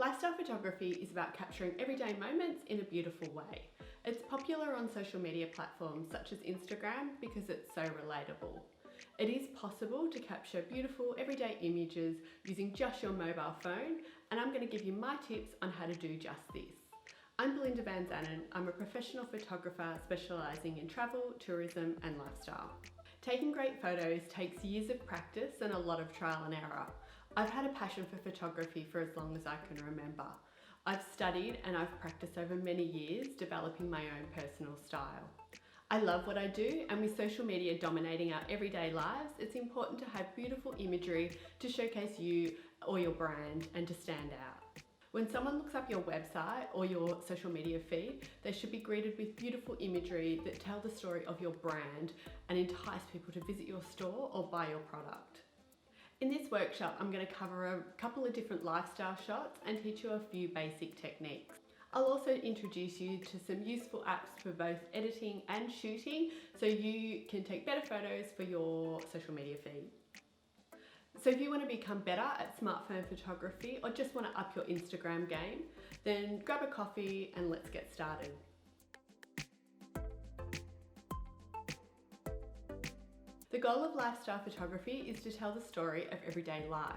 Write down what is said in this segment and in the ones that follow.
Lifestyle photography is about capturing everyday moments in a beautiful way. It's popular on social media platforms such as Instagram because it's so relatable. It is possible to capture beautiful everyday images using just your mobile phone, and I'm going to give you my tips on how to do just this. I'm Belinda Van Zanen. I'm a professional photographer specialising in travel, tourism and lifestyle. Taking great photos takes years of practice and a lot of trial and error. I've had a passion for photography for as long as I can remember. I've studied and I've practiced over many years, developing my own personal style. I love what I do, and with social media dominating our everyday lives, it's important to have beautiful imagery to showcase you or your brand and to stand out. When someone looks up your website or your social media feed, they should be greeted with beautiful imagery that tell the story of your brand and entice people to visit your store or buy your product. In this workshop, I'm going to cover a couple of different lifestyle shots and teach you a few basic techniques. I'll also introduce you to some useful apps for both editing and shooting so you can take better photos for your social media feed. So if you want to become better at smartphone photography or just want to up your Instagram game, then grab a coffee and let's get started. The goal of lifestyle photography is to tell the story of everyday life.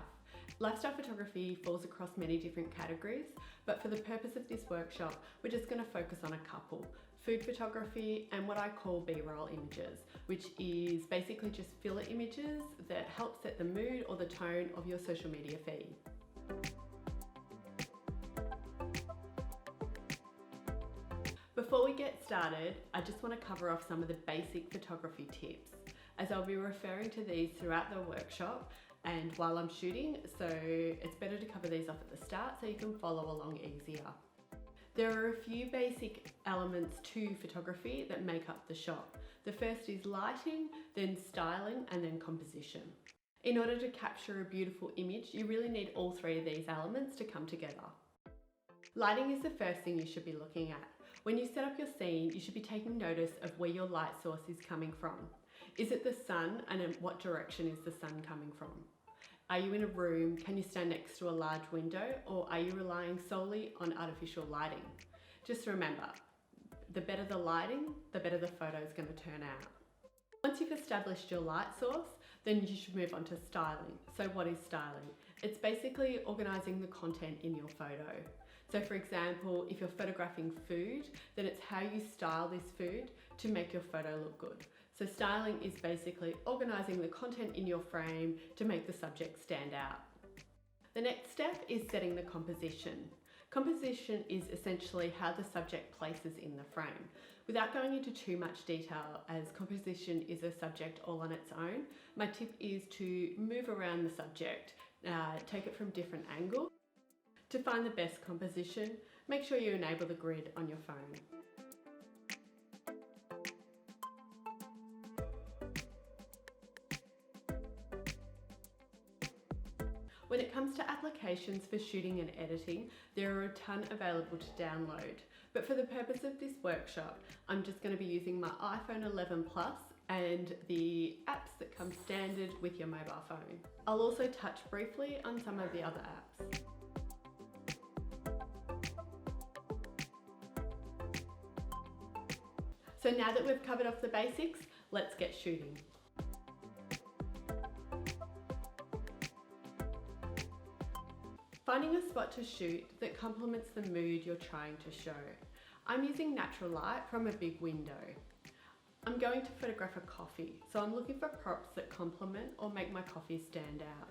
Lifestyle photography falls across many different categories, but for the purpose of this workshop, we're just going to focus on a couple: food photography and what I call B-roll images, which is basically just filler images that help set the mood or the tone of your social media feed. Before we get started, I just want to cover off some of the basic photography tips, as I'll be referring to these throughout the workshop and while I'm shooting, so it's better to cover these off at the start so you can follow along easier. There are a few basic elements to photography that make up the shot. The first is lighting, then styling, and then composition. In order to capture a beautiful image, you really need all three of these elements to come together. Lighting is the first thing you should be looking at. When you set up your scene, you should be taking notice of where your light source is coming from. Is it the sun, and in what direction is the sun coming from? Are you in a room? Can you stand next to a large window, or are you relying solely on artificial lighting? Just remember, the better the lighting, the better the photo is going to turn out. Once you've established your light source, then you should move on to styling. So what is styling? It's basically organising the content in your photo. So for example, if you're photographing food, then it's how you style this food to make your photo look good. So styling is basically organising the content in your frame to make the subject stand out. The next step is setting the composition. Composition is essentially how the subject places in the frame. Without going into too much detail, as composition is a subject all on its own, my tip is to move around the subject, take it from different angles. To find the best composition, make sure you enable the grid on your phone. When it comes to applications for shooting and editing, there are a ton available to download. But for the purpose of this workshop, I'm just going to be using my iPhone 11 Plus and the apps that come standard with your mobile phone. I'll also touch briefly on some of the other apps. So now that we've covered off the basics, let's get shooting. Finding a spot to shoot that complements the mood you're trying to show. I'm using natural light from a big window. I'm going to photograph a coffee, so I'm looking for props that complement or make my coffee stand out.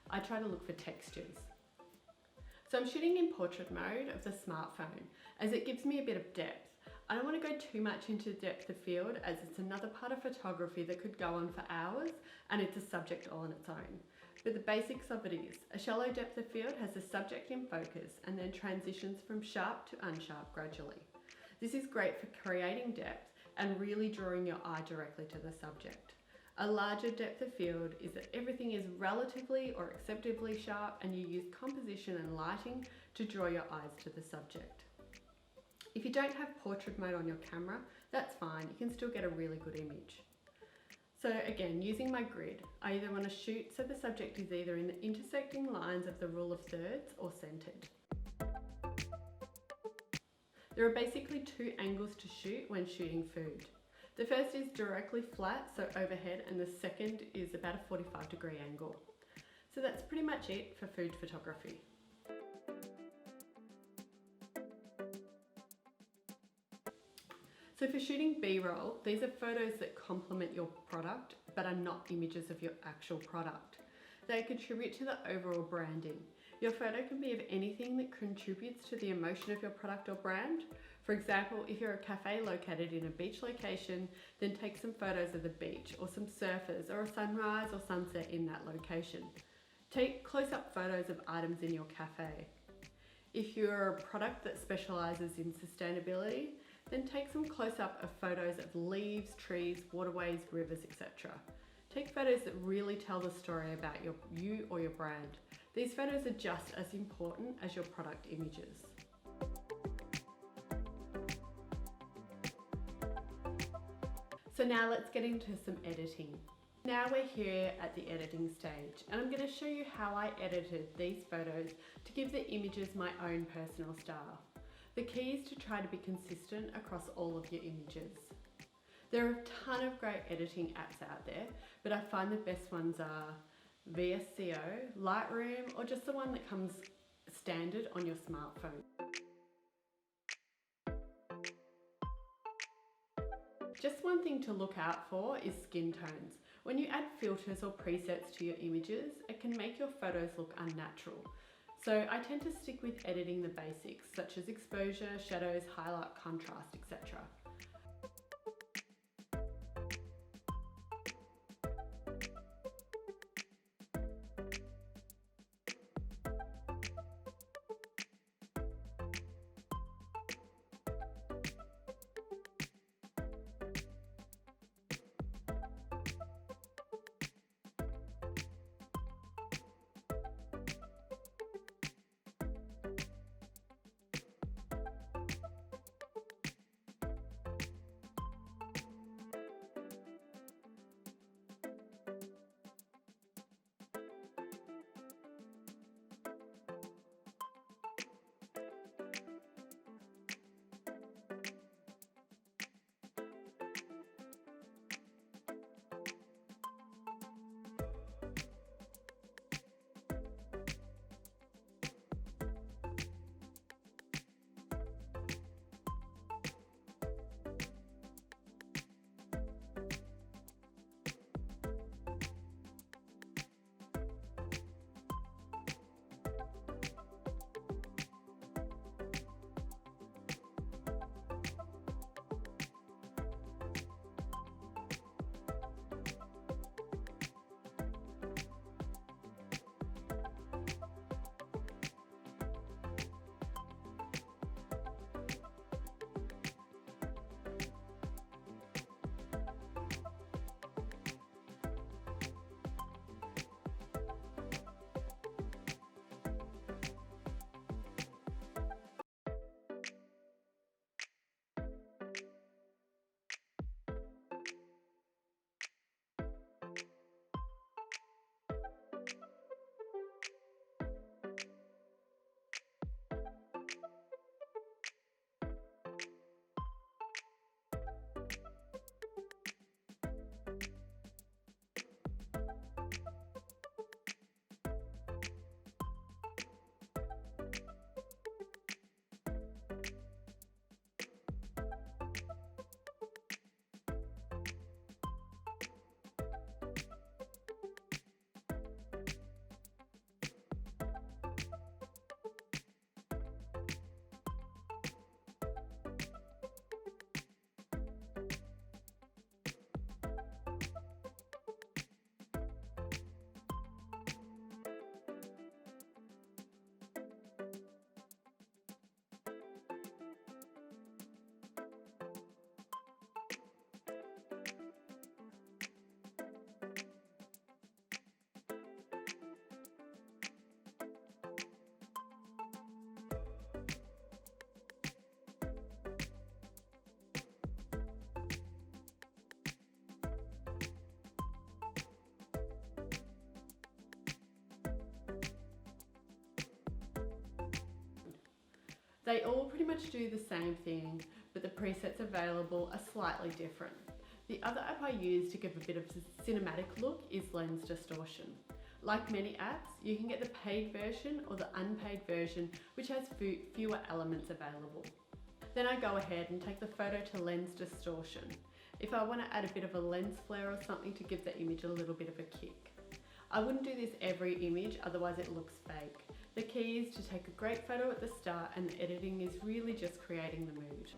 I try to look for textures. So I'm shooting in portrait mode of the smartphone, as it gives me a bit of depth. I don't want to go too much into depth of field, as it's another part of photography that could go on for hours, and it's a subject all on its own. But the basics of it is, a shallow depth of field has the subject in focus and then transitions from sharp to unsharp gradually. This is great for creating depth and really drawing your eye directly to the subject. A larger depth of field is that everything is relatively or acceptably sharp, and you use composition and lighting to draw your eyes to the subject. If you don't have portrait mode on your camera, that's fine, you can still get a really good image. So again, using my grid, I either want to shoot so the subject is either in the intersecting lines of the rule of thirds or centered. There are basically two angles to shoot when shooting food. The first is directly flat, so overhead, and the second is about a 45-degree angle. So that's pretty much it for food photography. So for shooting B-roll, these are photos that complement your product but are not images of your actual product. They contribute to the overall branding. Your photo can be of anything that contributes to the emotion of your product or brand. For example, if you're a cafe located in a beach location, then take some photos of the beach or some surfers or a sunrise or sunset in that location. Take close-up photos of items in your cafe. If you're a product that specialises in sustainability, then take some close-up of photos of leaves, trees, waterways, rivers, etc. Take photos that really tell the story about you or your brand. These photos are just as important as your product images. So now let's get into some editing. Now we're here at the editing stage, and I'm going to show you how I edited these photos to give the images my own personal style. The key is to try to be consistent across all of your images. There are a ton of great editing apps out there, but I find the best ones are VSCO, Lightroom, or just the one that comes standard on your smartphone. Just one thing to look out for is skin tones. When you add filters or presets to your images, it can make your photos look unnatural. So I tend to stick with editing the basics, such as exposure, shadows, highlight, contrast, etc. They all pretty much do the same thing, but the presets available are slightly different. The other app I use to give a bit of a cinematic look is Lens Distortion. Like many apps, you can get the paid version or the unpaid version, which has fewer elements available. Then I go ahead and take the photo to Lens Distortion, if I want to add a bit of a lens flare or something to give the image a little bit of a kick. I wouldn't do this every image, otherwise it looks fake. The key is to take a great photo at the start, and the editing is really just creating the mood.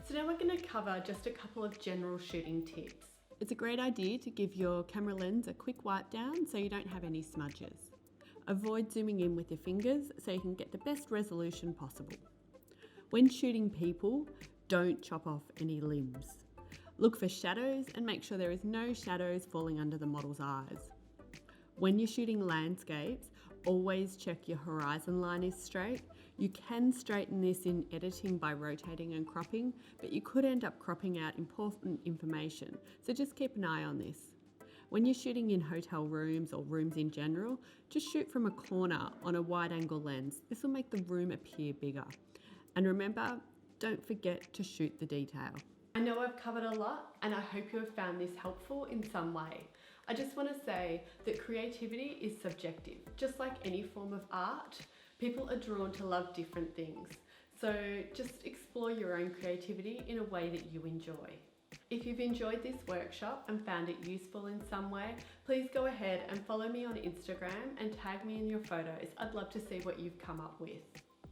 So now we're going to cover just a couple of general shooting tips. It's a great idea to give your camera lens a quick wipe down so you don't have any smudges. Avoid zooming in with your fingers so you can get the best resolution possible. When shooting people, don't chop off any limbs. Look for shadows and make sure there is no shadows falling under the model's eyes. When you're shooting landscapes, always check your horizon line is straight. You can straighten this in editing by rotating and cropping, but you could end up cropping out important information, so just keep an eye on this. When you're shooting in hotel rooms or rooms in general, just shoot from a corner on a wide angle lens. This will make the room appear bigger. And remember, don't forget to shoot the detail. I know I've covered a lot, and I hope you have found this helpful in some way. I just want to say that creativity is subjective. Just like any form of art, people are drawn to love different things. So just explore your own creativity in a way that you enjoy. If you've enjoyed this workshop and found it useful in some way, please go ahead and follow me on Instagram and tag me in your photos. I'd love to see what you've come up with.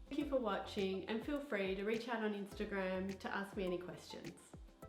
Thank you for watching, and feel free to reach out on Instagram to ask me any questions.